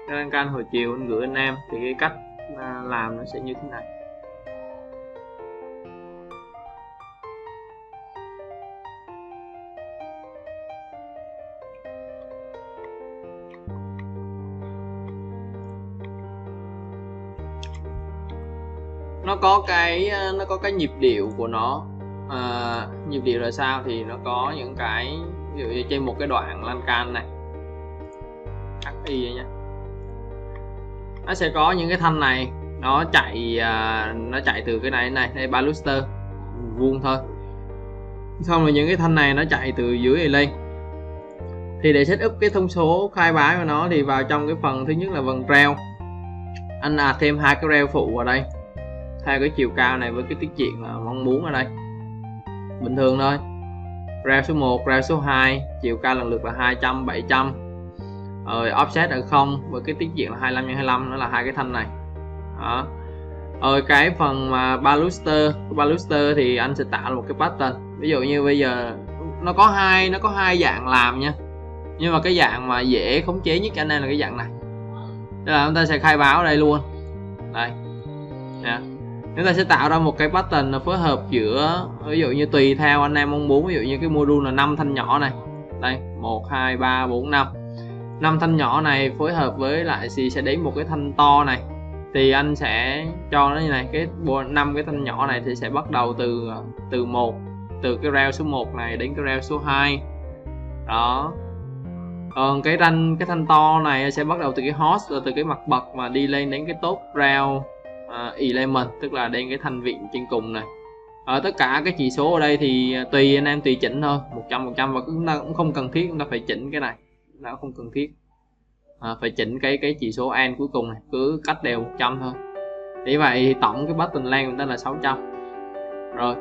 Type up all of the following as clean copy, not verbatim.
cái lan can hồi chiều anh gửi anh em thì cái cách làm nó sẽ như thế này. Nó có cái nhịp điệu của nó. Nhịp điệu là sao thì nó có những cái ví dụ như trên một cái đoạn lan can này HI nhé, nó sẽ có những cái thanh này nó chạy từ cái này đến này, đây baluster vuông thôi, xong rồi những cái thanh này nó chạy từ dưới này lên. Thì để setup cái thông số khai báo của nó thì vào trong cái phần thứ nhất là phần rail, anh thêm 2 cái rail phụ vào đây theo cái chiều cao này với cái tiết diện là mong muốn ở đây bình thường thôi. Rail số 1, rail số 2 chiều cao lần lượt là 200, 700, rồi offset ở 0 với cái tiết diện là 25x25, nó là hai cái thanh này đó. Rồi cái phần mà baluster thì anh sẽ tạo một cái pattern. Ví dụ như bây giờ nó có hai dạng làm nha, nhưng mà cái dạng mà dễ khống chế nhất cho anh em là cái dạng này. Tức là chúng ta sẽ khai báo ở đây luôn đây nha. Chúng ta sẽ tạo ra một cái pattern phối hợp giữa, ví dụ như tùy theo anh em mong muốn. Ví dụ như cái module là 5 thanh nhỏ này, đây 1 2 3 4 5, 5 thanh nhỏ này phối hợp với lại sẽ đến một cái thanh to này, thì anh sẽ cho nó như này. Cái 5 cái thanh nhỏ này thì sẽ bắt đầu từ cái rail số 1 này đến cái rail số 2 đó. Còn cái thanh to này sẽ bắt đầu từ cái host, từ cái mặt bậc mà đi lên đến cái top rail element, tức là đến cái thanh vịn trên cùng này. Ở tất cả cái chỉ số ở đây thì tùy anh em tùy chỉnh thôi, 100%, và chúng ta cũng không cần thiết chúng ta phải chỉnh cái này, nó không cần thiết phải chỉnh cái chỉ số n cuối cùng này, cứ cách đều 100 thôi. Như vậy thì tổng cái button length của ta là 600 rồi.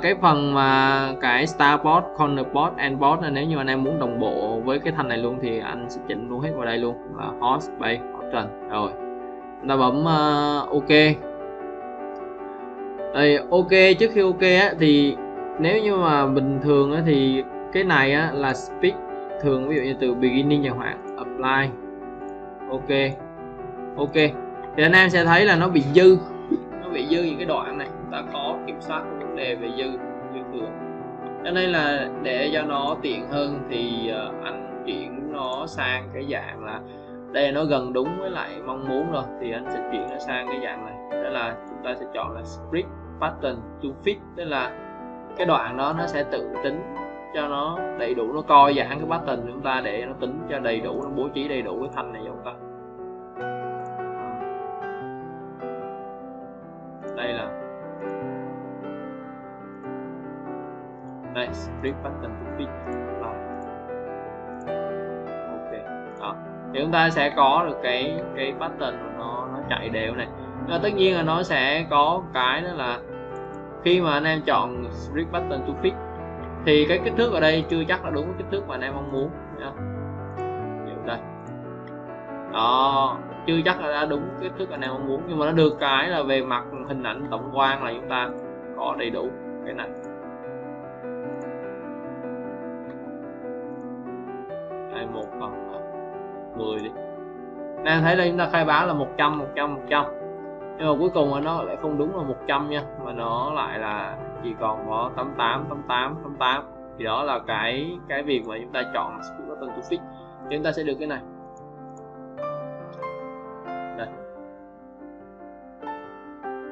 Cái phần mà cái starport, cornerport, endport là nếu như anh em muốn đồng bộ với cái thanh này luôn thì anh sẽ chỉnh luôn hết vào đây luôn, là host base option. Rồi chúng ta bấm OK. Đây, OK. Trước khi OK á, thì nếu như mà bình thường á, thì cái này á, là speed thường, ví dụ như từ beginning chẳng hạn, apply OK. Thì anh em sẽ thấy là nó bị dư những cái đoạn này, chúng ta khó kiểm soát cái vấn đề về dư thừa. Cho nên là để cho nó tiện hơn thì anh chuyển nó sang cái dạng là đây nó gần đúng với lại mong muốn rồi, thì anh sẽ chuyển nó sang cái dạng này. Đó là chúng ta sẽ chọn là split pattern to fit, tức là cái đoạn đó nó sẽ tự tính cho nó đầy đủ, nó coi giãn cái pattern của chúng ta để nó tính cho đầy đủ, nó bố trí đầy đủ cái thanh này cho chúng ta. Đây là đây, split pattern to fit đó. OK đó, thì chúng ta sẽ có được cái pattern nó chạy đều này. Nhưng tất nhiên là nó sẽ có cái đó là khi mà anh em chọn split pattern to fit thì cái kích thước ở đây chưa chắc là đúng cái kích thước mà anh em mong muốn nha. Đây đó, chưa chắc là đã đúng kích thước anh em mong muốn, nhưng mà nó được cái là về mặt hình ảnh tổng quan là chúng ta có đầy đủ cái này. Đây 1 phần 10 đi. Nên thấy đây chúng ta khai báo là 100, nhưng mà cuối cùng là nó lại không đúng là 100 nha, mà nó lại là chỉ còn có 88. Thì đó là cái việc mà chúng ta chọn split pattern to fit thì chúng ta sẽ được cái này. Đây.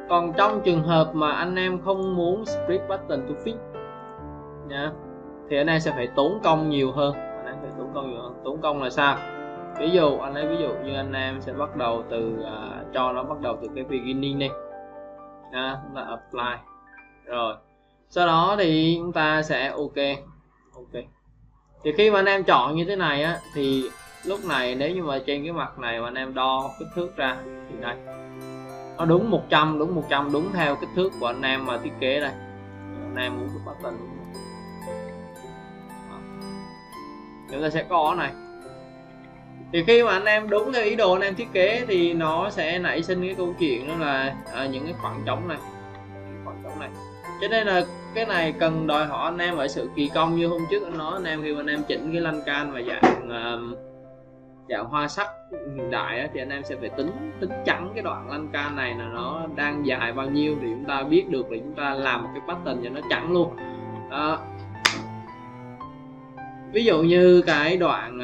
Còn trong trường hợp mà anh em không muốn split pattern to fit nha, thì anh em sẽ phải tốn công nhiều hơn. Tốn công là sao? Ví dụ như anh em sẽ bắt đầu từ cho nó bắt đầu từ cái beginning đi nha, chúng ta apply rồi sau đó thì chúng ta sẽ OK. Thì khi mà anh em chọn như thế này á, thì lúc này nếu như mà trên cái mặt này mà anh em đo kích thước ra thì đây nó đúng 100, đúng theo kích thước của anh em mà thiết kế đây. Anh em muốn cái pattern chúng ta sẽ có này. Thì khi mà anh em đúng theo ý đồ anh em thiết kế thì nó sẽ nảy sinh cái câu chuyện đó là những cái khoảng trống này, cho nên là cái này cần đòi hỏi anh em ở sự kỳ công. Như hôm trước anh nói anh em, khi mà anh em chỉnh cái lan can và dạng dạng hoa sắc hiện đại á, thì anh em sẽ phải tính chẵn cái đoạn lan can này là nó đang dài bao nhiêu thì chúng ta biết được là chúng ta làm một cái pattern cho nó chẵn luôn đó. Ví dụ như cái đoạn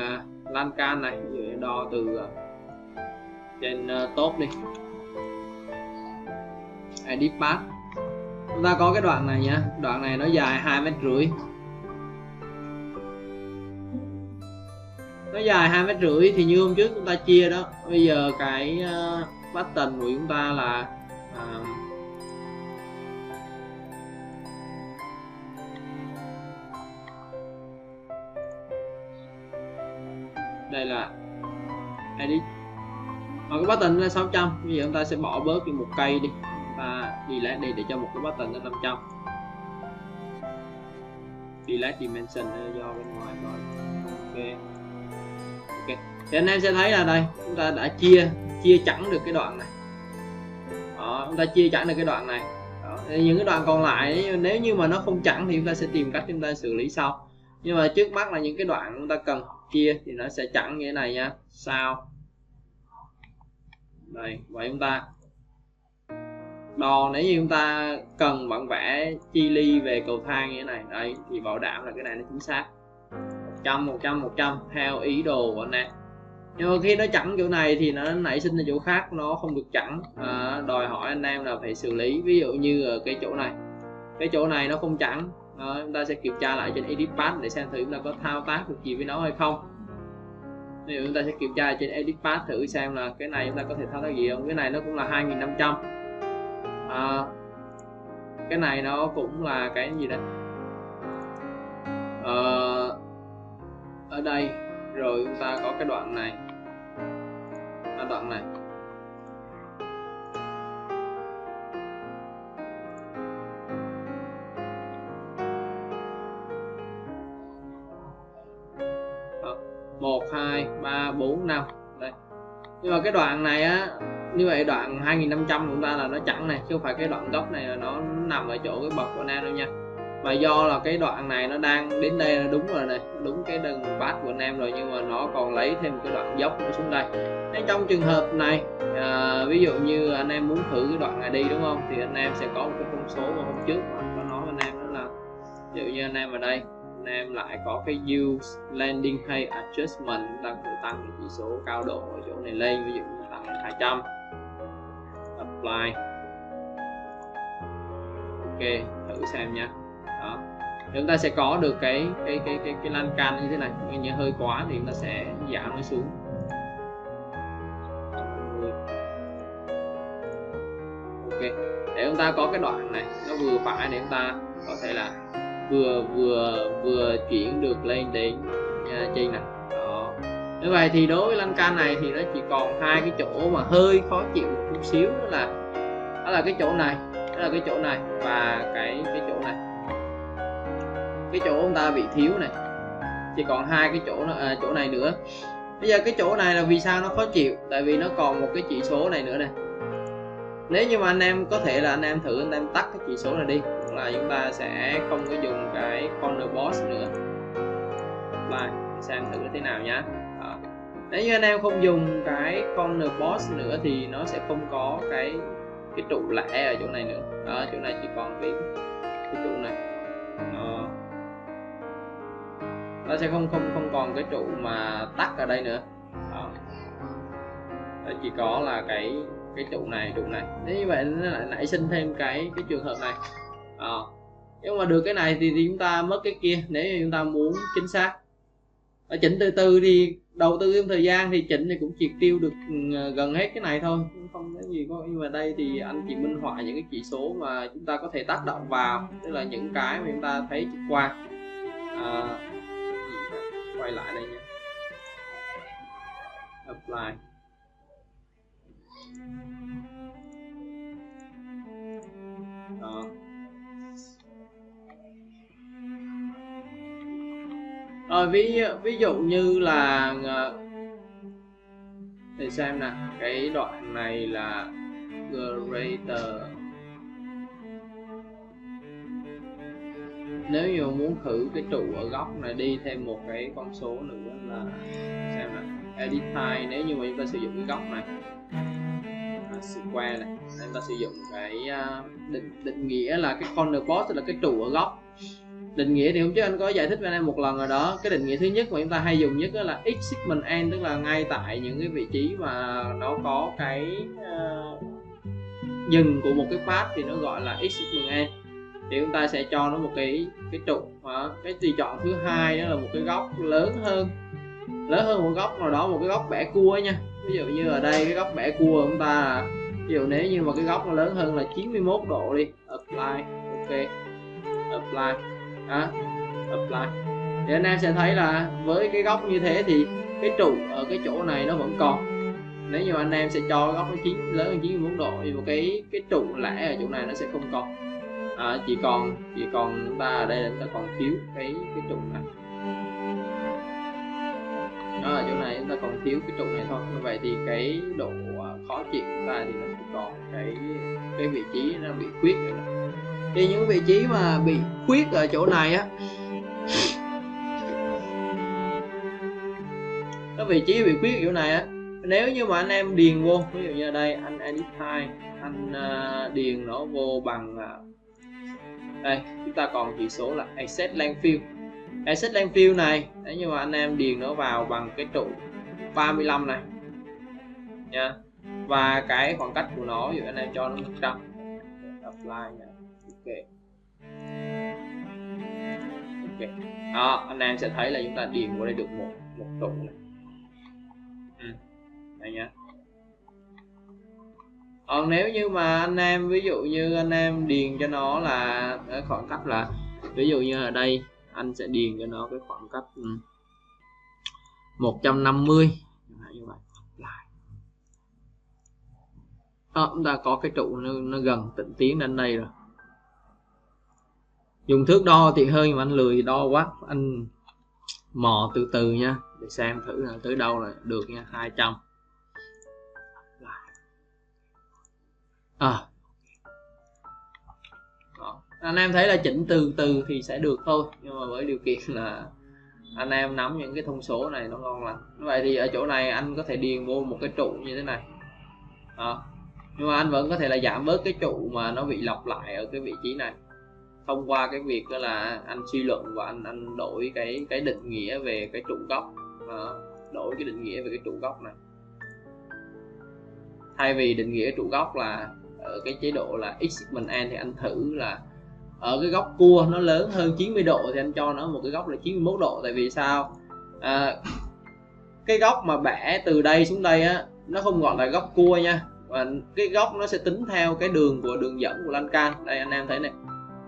lan can này, ví dụ đo từ trên top đi, edit path, chúng ta có cái đoạn này nhá, đoạn này nó dài 2,5 mét, nó dài 2,5 mét thì như hôm trước chúng ta chia đó. Bây giờ cái pattern của chúng ta là đây là edit, cái pattern là 600. Bây giờ chúng ta sẽ bỏ bớt đi một cây đi, chúng ta delete đi để cho một cái pattern là 500. Delete dimension do bên ngoài rồi. Ok. Thì anh em sẽ thấy là đây chúng ta đã chia chẵn được cái đoạn này đó, chúng ta chia chẵn được cái đoạn này đó. Những cái đoạn còn lại nếu như mà nó không chẵn thì chúng ta sẽ tìm cách chúng ta xử lý sau, nhưng mà trước mắt là những cái đoạn chúng ta cần chia thì nó sẽ chẵn như thế này nha. Sao đây, vậy chúng ta đo, nếu như chúng ta cần bản vẽ chi ly về cầu thang như thế này đây thì bảo đảm là cái này nó chính xác 100 theo ý đồ của anh em. Nhưng mà khi nó chẵn chỗ này thì nó nảy sinh ra chỗ khác, nó không được chẵn, đòi hỏi anh em là phải xử lý. Ví dụ như ở cái chỗ này nó không chẵn, chúng ta sẽ kiểm tra lại trên edit path để xem thử chúng ta có thao tác được gì với nó hay không. Ví dụ chúng ta sẽ kiểm tra trên edit path thử xem là cái này chúng ta có thể thao tác gì không. Cái này nó cũng là 2500, cái này nó cũng là cái gì đấy ở đây. Rồi chúng ta có cái đoạn này, đoạn này đó. 1, 2, 3, 4, 5 đây. Nhưng mà cái đoạn này á, như vậy đoạn 2500 của chúng ta là nó chẵn này, chứ không phải cái đoạn gốc này là nó nằm ở chỗ cái bậc của anh em đâu nha. Và do là cái đoạn này nó đang đến đây là đúng rồi này, đúng cái đường path của anh em rồi, nhưng mà nó còn lấy thêm một cái đoạn dốc nữa xuống đây. Nên trong trường hợp này ví dụ như anh em muốn thử cái đoạn này đi đúng không, thì anh em sẽ có một cái thông số mà hôm trước mà có nói với anh em đó là ví dụ như anh em ở đây anh em lại có cái use landing hay adjustment, ta có thể tăng cái chỉ số cao độ ở chỗ này lên, ví dụ như tăng 200, apply, ok, thử xem nha. Đó, chúng ta sẽ có được cái lan can như thế này. Nhưng hơi quá thì chúng ta sẽ giảm nó xuống. Ok, để chúng ta có cái đoạn này nó vừa phải để chúng ta có thể là vừa chuyển được lên đến trên này. Đó, như vậy thì đối với lan can này thì nó chỉ còn hai cái chỗ mà hơi khó chịu một chút xíu, đó là cái chỗ này, và cái chỗ này. Cái chỗ chúng ta bị thiếu này, chỉ còn hai cái chỗ này nữa. Bây giờ cái chỗ này là vì sao nó khó chịu, tại vì nó còn một cái chỉ số này nữa này. Nếu như mà anh em có thể là anh em thử anh em tắt cái chỉ số này đi, là chúng ta sẽ không có dùng cái corner boss nữa. Apply xem thử thế nào nhá. Đó. Nếu như anh em không dùng cái corner boss nữa thì nó sẽ không có cái trụ lẻ ở chỗ này nữa. Đó, chỗ này chỉ còn cái trụ này. Đó. Nó sẽ không còn cái trụ mà tắt ở đây nữa. Đó. Nó chỉ có là cái trụ này. Nếu như vậy nó lại nảy sinh thêm cái trường hợp này. Nhưng mà được cái này thì chúng ta mất cái kia. Nếu như chúng ta muốn chính xác ở chỉnh từ từ thì đầu tư thêm thời gian thì chỉnh thì cũng triệt tiêu được gần hết cái này thôi, không có gì. Nhưng mà đây thì anh chỉ minh họa những cái chỉ số mà chúng ta có thể tác động vào, tức là những cái mà chúng ta thấy trực quan. Quay lại đây nha, apply. Đó. Rồi ví dụ như là để xem nè, cái đoạn này là greater. Nếu như muốn thử cái trụ ở góc này đi thêm một cái con số nữa là xem nè, edit type, nếu như mà chúng ta sử dụng cái góc này square này, chúng ta sử dụng cái định nghĩa là cái corner post, tức là cái trụ ở góc. Định nghĩa thì hôm trước anh có giải thích với anh em một lần rồi đó. Cái định nghĩa thứ nhất mà chúng ta hay dùng nhất đó là x segment end, tức là ngay tại những cái vị trí mà nó có cái dừng của một cái path thì nó gọi là x segment end, thì chúng ta sẽ cho nó một cái trụ. Cái tùy chọn thứ hai đó là một cái góc lớn hơn một góc nào đó, một cái góc bẻ cua nha. Ví dụ như ở đây cái góc bẻ cua của chúng ta là, ví dụ nếu như mà cái góc nó lớn hơn là 91 độ đi, apply, ok, apply, apply, thì anh em sẽ thấy là với cái góc như thế thì cái trụ ở cái chỗ này nó vẫn còn. Nếu như anh em sẽ cho góc nó lớn hơn 91 độ thì một cái trụ lẻ ở chỗ này nó sẽ không còn. Chỉ còn chúng ta ở đây là chúng ta còn thiếu cái trụ này. Đó, ở chỗ này chúng ta còn thiếu cái trụ này thôi. Như vậy thì cái độ khó chịu của chúng ta thì nó chỉ còn cái vị trí nó bị khuyết rồi đó. Thì những vị trí mà bị khuyết ở chỗ này á, cái vị trí bị khuyết ở chỗ này á, nếu như mà anh em điền vô, ví dụ như ở đây anh edit type, anh điền nó vô bằng đây, chúng ta còn chỉ số là Access Length Field. Access Length Field này, nếu như mà anh em điền nó vào bằng cái trụ 35 này nha, và cái khoảng cách của nó, ví dụ anh em cho nó 100, apply nha, ok. Đó, anh em sẽ thấy là chúng ta điền vào đây được một trụ này. Đây nhá. Còn nếu như mà anh em, ví dụ như anh em điền cho nó là cái khoảng cách là, ví dụ như ở đây anh sẽ điền cho nó cái khoảng cách 150 như vậy. Đó, chúng ta có cái trụ nó gần tịnh tiến đến đây rồi. Dùng thước đo thì hơi mà anh lười đo quá, anh mò từ từ nha, để xem thử là tới đâu là được nha. 200. Đó. Anh em thấy là chỉnh từ từ thì sẽ được thôi, nhưng mà với điều kiện là anh em nắm những cái thông số này nó ngon lành. Vậy thì ở chỗ này anh có thể điền vô một cái trụ như thế này. Đó. Nhưng mà anh vẫn có thể là giảm bớt cái trụ mà nó bị lặp lại ở cái vị trí này thông qua cái việc đó là anh suy luận và anh đổi cái định nghĩa về cái trụ góc. Đổi cái định nghĩa về cái trụ góc này, thay vì định nghĩa trụ góc là ở cái chế độ là x segment end, thì anh thử là ở cái góc cua nó lớn hơn 90 độ thì anh cho nó một cái góc là 91 độ. Tại vì sao? Cái góc mà bẻ từ đây xuống đây á, nó không gọi là góc cua nha, và cái góc nó sẽ tính theo cái đường dẫn của lan can. Đây anh em thấy này,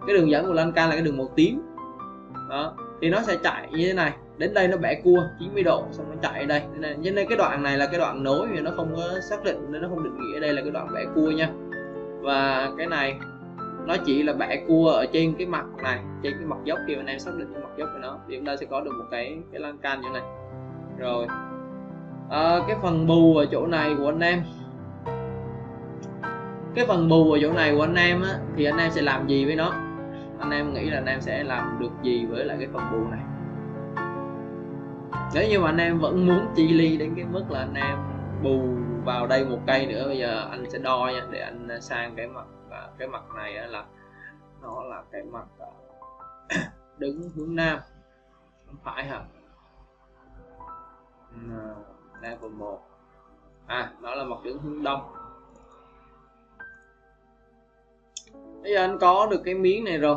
cái đường dẫn của lan can là cái đường màu tím đó, thì nó sẽ chạy như thế này, đến đây nó bẻ cua 90 độ xong nó chạy ở đây. Cho nên cái đoạn này là cái đoạn nối thì nó không có xác định, nên nó không định nghĩa đây là cái đoạn bẻ cua nha. Và cái này nó chỉ là bẻ cua ở trên cái mặt này, trên cái mặt dốc. Khi anh em xác định cái mặt dốc của nó thì chúng ta sẽ có được một cái lan can như này. Rồi cái phần bù ở chỗ này của anh em, cái phần bù ở chỗ này của anh em á, thì anh em sẽ làm gì với nó? Anh em nghĩ là anh em sẽ làm được gì với lại cái phần bù này? Nếu như mà anh em vẫn muốn chi ly đến cái mức là anh em bù vào đây một cây nữa, bây giờ anh sẽ đo nha, để anh sang cái mặt này là nó là cái mặt đứng hướng nam, không phải hả? Level 1, đó là mặt đứng hướng đông. Bây giờ anh có được cái miếng này rồi,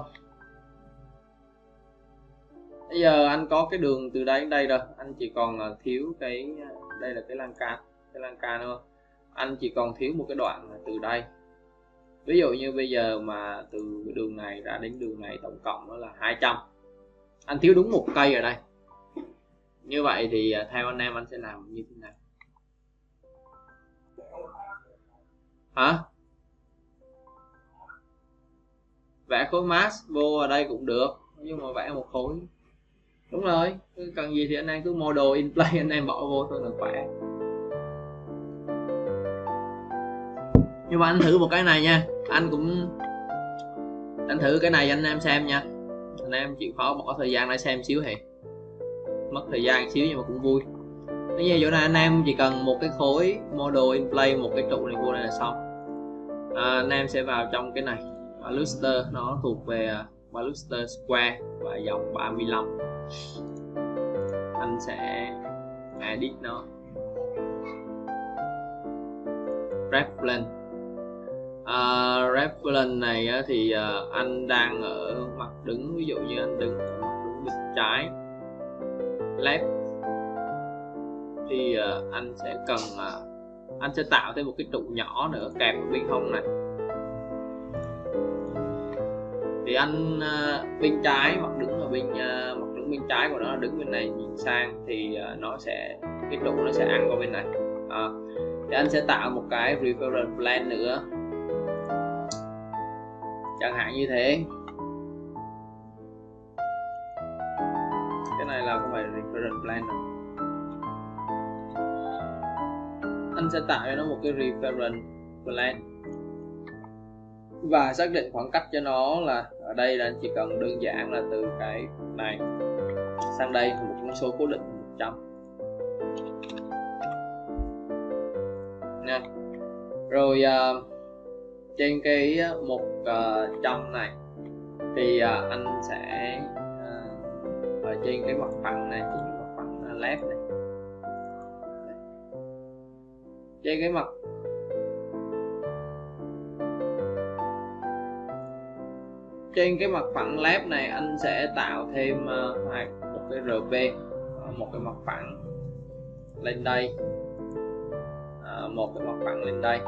bây giờ anh có cái đường từ đây đến đây rồi, anh chỉ còn thiếu cái, đây là cái lan can đúng không? Anh chỉ còn thiếu một cái đoạn từ đây. Ví dụ như bây giờ mà từ cái đường này ra đến đường này tổng cộng đó là 200, anh thiếu đúng một cây ở đây. Như vậy thì theo anh em anh sẽ làm như thế này. Hả? Vẽ khối mask vô ở đây cũng được, nhưng mà vẽ một khối. Đúng rồi, cần gì thì anh em cứ model in play anh em bỏ vô thôi là khỏe. Nhưng mà anh thử một cái này nha, anh thử cái này anh em xem nha. Anh em chịu khó bỏ thời gian để xem xíu hề, mất thời gian xíu nhưng mà cũng vui. Bây giờ chỗ này anh em chỉ cần một cái khối model in play, một cái trụ này vô đây là xong. Anh em sẽ vào trong cái này baluster, nó thuộc về baluster square và dòng 35. Anh sẽ edit nó, reference. Reference này thì anh đang ở mặt đứng, ví dụ như anh đứng ở mặt đứng bên trái left thì anh sẽ cần anh sẽ tạo thêm một cái trụ nhỏ nữa kẹp ở bên hông này. Thì anh bên trái mặt đứng ở bên mặt đứng bên trái của nó, đứng bên này nhìn sang thì nó sẽ, cái trụ nó sẽ ăn qua bên này. Thì anh sẽ tạo một cái reference plane nữa, chẳng hạn như thế. Cái này là không phải reference plane đâu. Anh sẽ tạo cho nó một cái reference plane và xác định khoảng cách cho nó là ở đây là anh chỉ cần đơn giản là từ cái này sang đây một con số cố định 100 nha. Rồi trên cái 100 này thì anh sẽ ở trên cái mặt phẳng này, trên cái mặt phẳng left này, trên cái mặt phẳng left này anh sẽ tạo thêm một cái RP, một cái mặt phẳng lên đây, một cái mặt phẳng lên đây.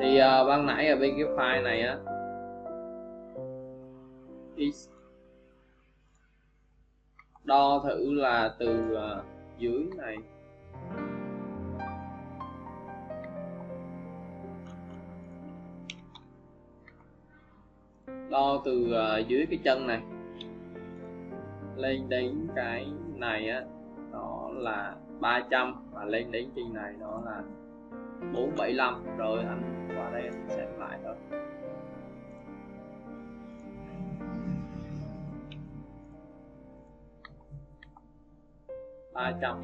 Thì ban nãy ở bên cái file này á, đo thử là từ dưới này đo từ dưới cái chân này lên đến cái này á, nó là 300 và lên đến trên này nó là 475. Rồi anh qua đây anh xem lại thôi. ba trăm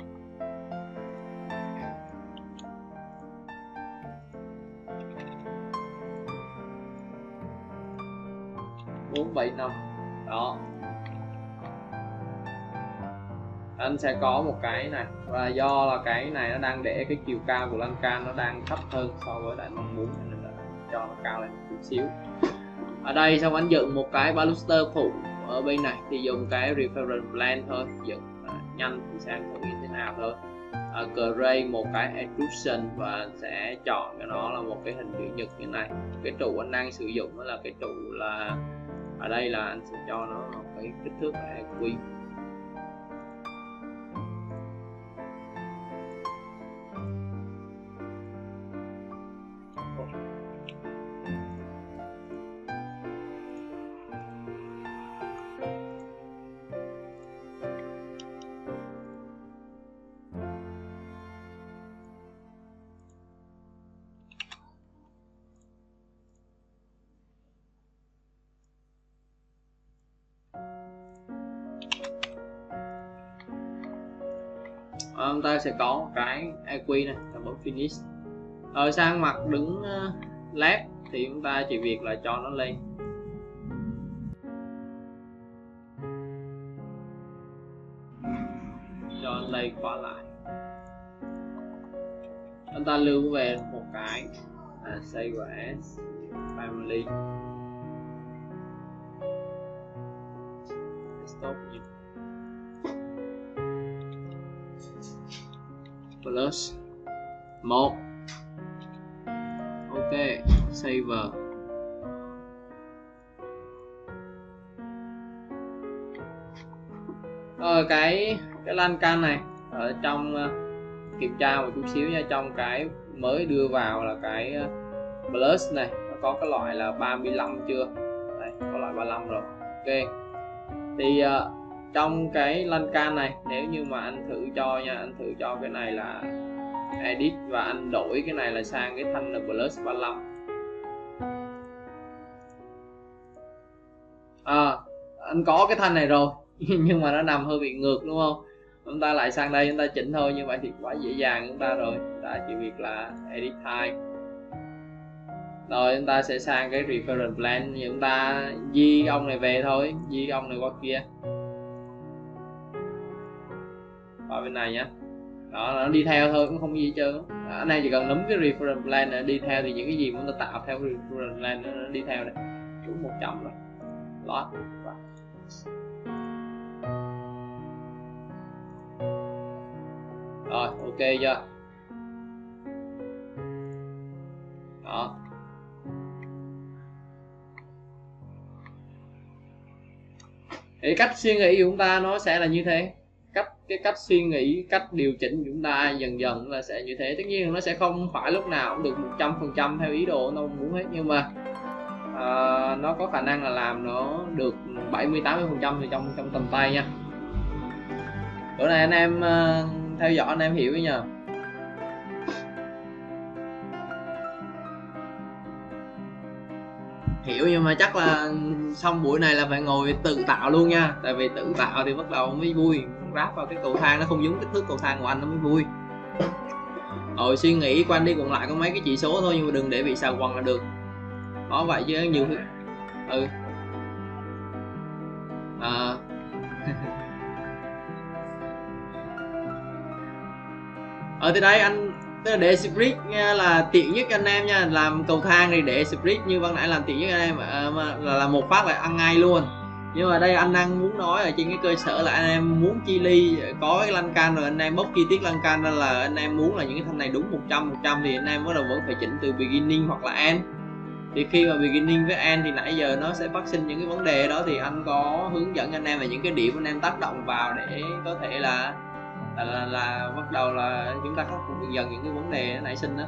475 đó. Anh sẽ có một cái này, và do là cái này nó đang để cái chiều cao của lan can nó đang thấp hơn so với lại mong muốn, nên là cho nó cao lên một chút xíu. Ở đây xong anh dựng một cái baluster phụ ở bên này thì dùng cái reference plane thôi, dựng nhanh thì sang thử như thế nào thôi. Create một cái extrusion và sẽ chọn cho nó là một cái hình chữ nhật như này. Cái trụ anh đang sử dụng đó là cái trụ là ở đây là anh sẽ cho nó một cái kích thước là EQ. Chúng ta sẽ có một cái EQ này, ta bấm finish. Ở sang mặt đứng left thì chúng ta chỉ việc là cho nó lên, cho nó lên qua lại. Chúng ta lưu về một cái save as family, stop plus 1. Ok, save. Cái lan can này ở trong kiểm tra một chút xíu nha, trong cái mới đưa vào là cái plus này nó có cái loại là 35 chưa? Đây, có loại 35 rồi. Ok. Thì trong cái lan can này nếu như mà anh thử cho nha, anh thử cho cái này là edit và anh đổi cái này là sang cái thanh là plus 35. Anh có cái thanh này rồi nhưng mà nó nằm hơi bị ngược đúng không? Chúng ta lại sang đây chúng ta chỉnh thôi, như vậy thì quá dễ dàng chúng ta rồi. Chúng ta chỉ việc là edit type. Rồi chúng ta sẽ sang cái reference blend, chúng ta di ông này về thôi, di ông này qua kia, qua bên này nhé. Đó, nó đi theo thôi, cũng không gì hết trơn. Anh em chỉ cần nắm cái reference blend này đi theo thì những cái gì mà chúng ta tạo theo reference blend nó đi theo này. Đúng 100 rồi. Load. Rồi, ok chưa? Đó. Thì cách suy nghĩ của chúng ta nó sẽ là như thế. Cái cách suy nghĩ, cách điều chỉnh của chúng ta dần dần là sẽ như thế. Tất nhiên nó sẽ không phải lúc nào cũng được 100% theo ý đồ nó muốn hết, nhưng mà nó có khả năng là làm nó được 70-80% thì trong tầm tay nha. Bữa này anh em theo dõi anh em hiểu nhờ. Hiểu, nhưng mà chắc là xong buổi này là phải ngồi tự tạo luôn nha. Tại vì tự tạo thì bắt đầu mới vui. Ráp vào cái cầu thang nó không giống kích thước cầu thang của anh nó mới vui. Rồi suy nghĩ quanh đi quẩn lại có mấy cái chỉ số thôi, nhưng mà đừng để bị xào quần là được. Có vậy chứ nhiều thứ. Thì đây anh để split là tiện nhất anh em nha. Làm cầu thang thì để split như ban nãy làm tiện nhất anh em, là một phát là ăn ngay luôn. Nhưng mà đây anh đang muốn nói ở trên cái cơ sở là anh em muốn chi ly có cái lăn can rồi anh em bóc chi tiết lăn can ra, là anh em muốn là những cái thanh này đúng 100% thì anh em bắt đầu vẫn phải chỉnh từ beginning hoặc là end. Thì khi mà beginning với end thì nãy giờ nó sẽ phát sinh những cái vấn đề đó, thì anh có hướng dẫn anh em về những cái điểm anh em tác động vào để có thể là bắt đầu là chúng ta khắc phục dần những cái vấn đề nảy sinh đó.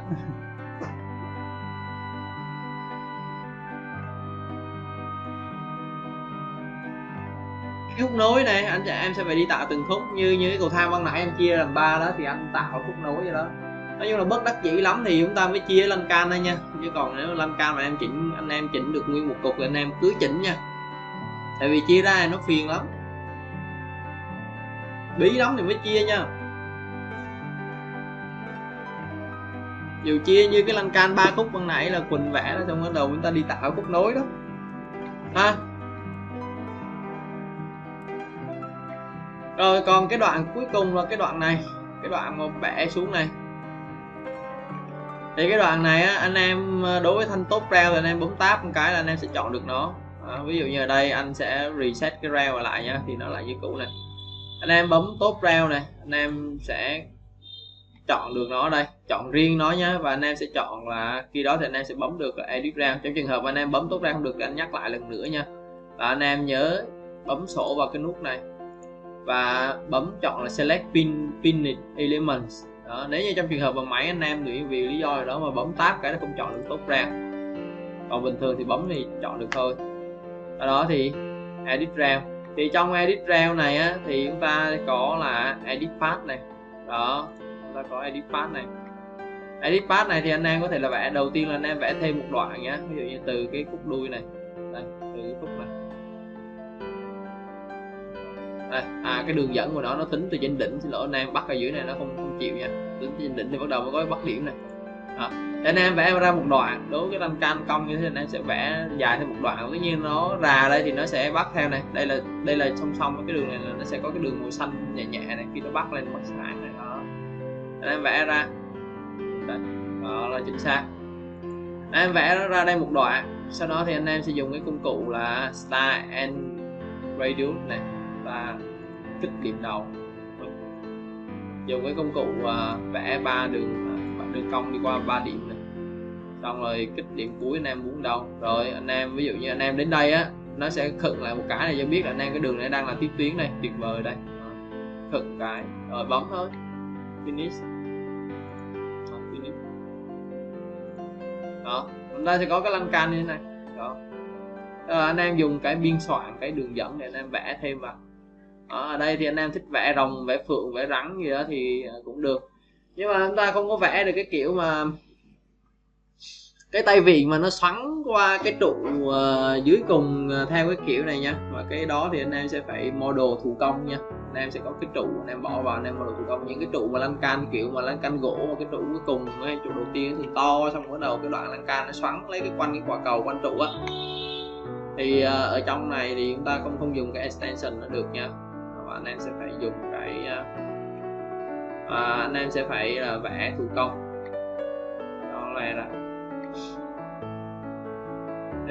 Cái khúc nối này em sẽ phải đi tạo từng khúc, như cái cầu thang ban nãy em chia làm 3 đó, thì anh tạo khúc nối vậy đó. Nói chung là bất đắc dĩ lắm thì chúng ta mới chia lăn can đây nha, chứ còn nếu lăn can mà anh em chỉnh được nguyên một cục thì anh em cứ chỉnh nha. Tại vì chia ra nó phiền lắm, bí lắm thì mới chia nha. Dù chia như cái lăn can 3 khúc ban nãy là Quỳnh vẽ đó, xong bắt đầu chúng ta đi tạo khúc nối đó ha. Rồi còn cái đoạn cuối cùng là cái đoạn này, cái đoạn mà vẽ xuống này. Thì cái đoạn này á, anh em đối với thanh top rail thì anh em bấm tab một cái là anh em sẽ chọn được nó. Ví dụ như ở đây anh sẽ reset cái rail lại nhá, thì nó lại như cũ này. Anh em bấm top rail này, anh em sẽ chọn được nó đây, chọn riêng nó nhé, và anh em sẽ chọn là khi đó thì anh em sẽ bấm được là edit rail. Trong trường hợp anh em bấm top rail không được thì anh nhắc lại lần nữa nha. Và anh em nhớ bấm sổ vào cái nút này và bấm chọn là select pin elements. Đó, nếu như trong trường hợp mà máy anh em vì lý do gì đó mà bấm tab cái nó không chọn được top rail, còn bình thường thì bấm thì chọn được thôi. Đó thì edit rail, thì trong edit rail này á, thì chúng ta có là edit path này. Đó, chúng ta có edit path này. Edit path này thì anh em có thể là vẽ, đầu tiên là anh em vẽ thêm một đoạn nhé, ví dụ như từ cái khúc đuôi này đây, từ cái khúc này đây, cái đường dẫn của nó tính từ trên đỉnh, xin lỗi anh em, bắt ở dưới này nó không chịu nha, tính từ trên đỉnh thì bắt đầu mới có bắt điểm này. Đó, anh em vẽ ra một đoạn, đối với cái lăn can cong như thế anh em sẽ vẽ dài thêm một đoạn. Tất nhiên nó rà đây thì nó sẽ bắt theo này, đây là song song với cái đường này là nó sẽ có cái đường màu xanh nhẹ nhẹ này, khi nó bắt lên bắt sáng này. Đó, anh em vẽ ra đây, đó là chính xác. Anh em vẽ ra đây một đoạn, sau đó thì anh em sẽ dùng cái công cụ là Start and Radius này và kích điểm đầu, dùng cái công cụ vẽ 3 đường cong đi qua 3 điểm này, xong rồi kích điểm cuối anh em muốn đâu. Rồi anh em ví dụ như anh em đến đây á, nó sẽ khựng lại một cái này cho biết là anh em cái đường này đang là tiếp tuyến này, tuyệt vời đây. Khựng cái rồi bấm thôi finish. Đó, chúng ta sẽ có cái lăn can như thế này. Đó, anh em dùng cái biên soạn cái đường dẫn để anh em vẽ thêm vào. Ở đây thì anh em thích vẽ rồng, vẽ phượng, vẽ rắn gì đó thì cũng được, nhưng mà chúng ta không có vẽ được cái kiểu mà cái tay vịn mà nó xoắn qua cái trụ dưới cùng theo cái kiểu này nha. Và cái đó thì anh em sẽ phải model thủ công nha. Anh em sẽ có cái trụ anh em bỏ vào, anh em model thủ công. Những cái trụ mà lăn can kiểu mà lăn can gỗ, mà cái trụ cuối cùng, cái trụ đầu tiên thì to, xong bắt đầu cái đoạn lăn can nó xoắn lấy cái quanh cái quả cầu quanh trụ á, thì ở trong này thì chúng ta không dùng cái extension nó được nha. Và anh em sẽ phải dùng cái anh em sẽ phải là vẽ thủ công. Đó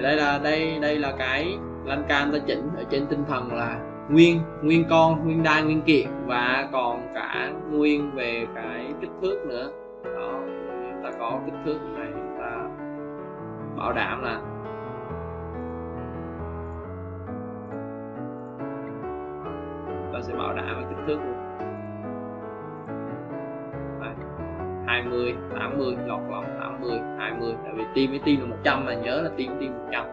là đây là cái lăn can ta chỉnh ở trên tinh thần là nguyên con, nguyên đai, nguyên kiện, và còn cả nguyên về cái kích thước nữa. Đó, chúng ta có kích thước này, chúng ta bảo đảm là ta sẽ bảo đảm về kích thước luôn. 20, 80, lọt 80, 20, tại vì tim với tim là 100 mà, nhớ là tim 100.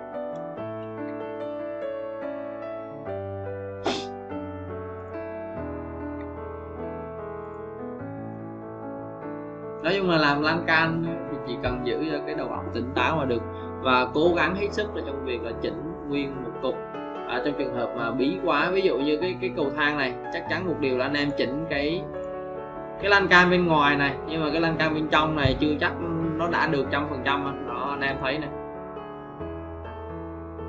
Nói chung là làm lan can thì chỉ cần giữ cho cái đầu óc tỉnh táo mà được, và cố gắng hết sức là trong việc là chỉnh nguyên một cục. Trong trường hợp mà bí quá, ví dụ như cái cầu thang này, chắc chắn một điều là anh em chỉnh cái lan can bên ngoài này, nhưng mà cái lan can bên trong này chưa chắc nó đã được 100%. Đó, anh em thấy này,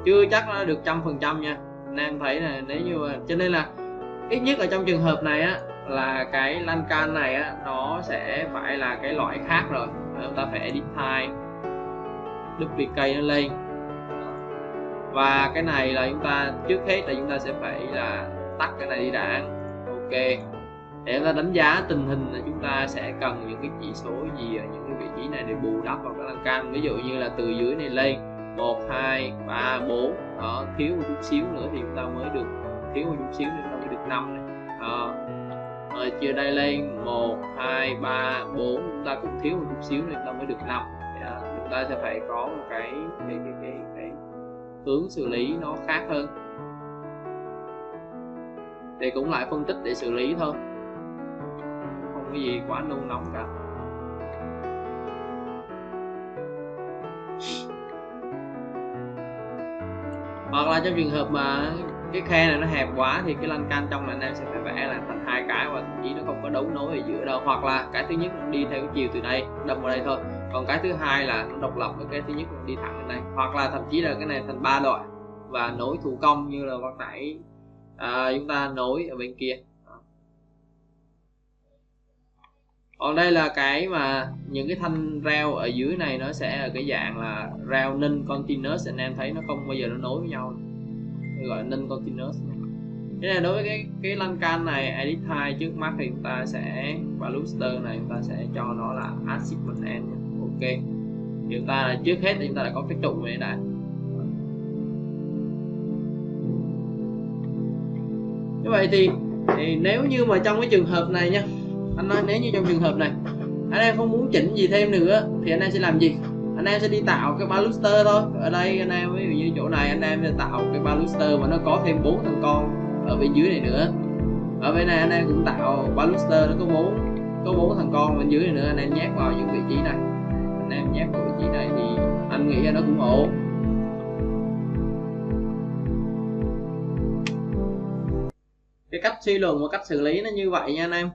chưa chắc nó được 100% nha. Anh em thấy này, nếu như mà, cho nên là ít nhất ở trong trường hợp này á, là cái lan can này á, nó sẽ phải là cái loại khác rồi. Chúng ta phải edit type, duplicate nó lên. Và cái này là chúng ta trước hết là chúng ta sẽ phải là tắt cái này đi đã. Ok, để chúng ta đánh giá tình hình là chúng ta sẽ cần những cái chỉ số gì ở những cái vị trí này để bù đắp vào cái lan can. Ví dụ như là từ dưới này lên 1, 2, 3, 4, đó, thiếu một chút xíu nữa thì chúng ta mới được, thiếu một chút xíu nữa chúng ta mới được 5 này. Đó. Rồi chia đây lên 1, 2, 3, 4, chúng ta cũng thiếu một chút xíu nữa chúng ta mới được 5. Chúng ta sẽ phải có một cái hướng xử lý nó khác hơn. Thì cũng lại phân tích để xử lý thôi, không có gì quá nôn nóng cả. Hoặc là trong trường hợp mà cái khe này nó hẹp quá thì cái lăn can trong này anh em sẽ phải vẽ là thành 2 cái, và thậm chí nó không có đấu nối ở giữa đâu. Hoặc là cái thứ nhất nó đi theo cái chiều từ đây đâm vào đây thôi, còn cái thứ hai là nó độc lập với cái thứ nhất nó đi thẳng lên đây. Hoặc là thậm chí là cái này thành 3 đoạn và nối thủ công như là lúc nãy chúng ta nối ở bên kia. Còn đây là cái mà những cái thanh reo ở dưới này nó sẽ ở cái dạng là reo non-continuous. Anh em thấy nó không bao giờ nó nối với nhau, gọi là non-continuous. Thế nên đối với cái lan can này, edit type trước mắt thì chúng ta sẽ baluster này chúng ta sẽ cho nó là add segment end. Ok, thì chúng ta trước hết thì chúng ta đã có cái trụ này đã. Như vậy thì nếu như mà trong cái trường hợp này nha, anh nói nếu như trong trường hợp này anh em không muốn chỉnh gì thêm nữa thì anh em sẽ làm gì? Anh em sẽ đi tạo cái baluster thôi. Ở đây anh em ví dụ như chỗ này anh em sẽ tạo cái baluster mà nó có thêm 4 thằng con ở bên dưới này nữa. Ở bên này anh em cũng tạo baluster nó có 4 thằng con bên dưới này nữa, anh em nhét vào những vị trí này. Anh em nhét vào vị trí này thì anh nghĩ là nó cũng ổn. Cái cách suy luận và cách xử lý nó như vậy nha anh em.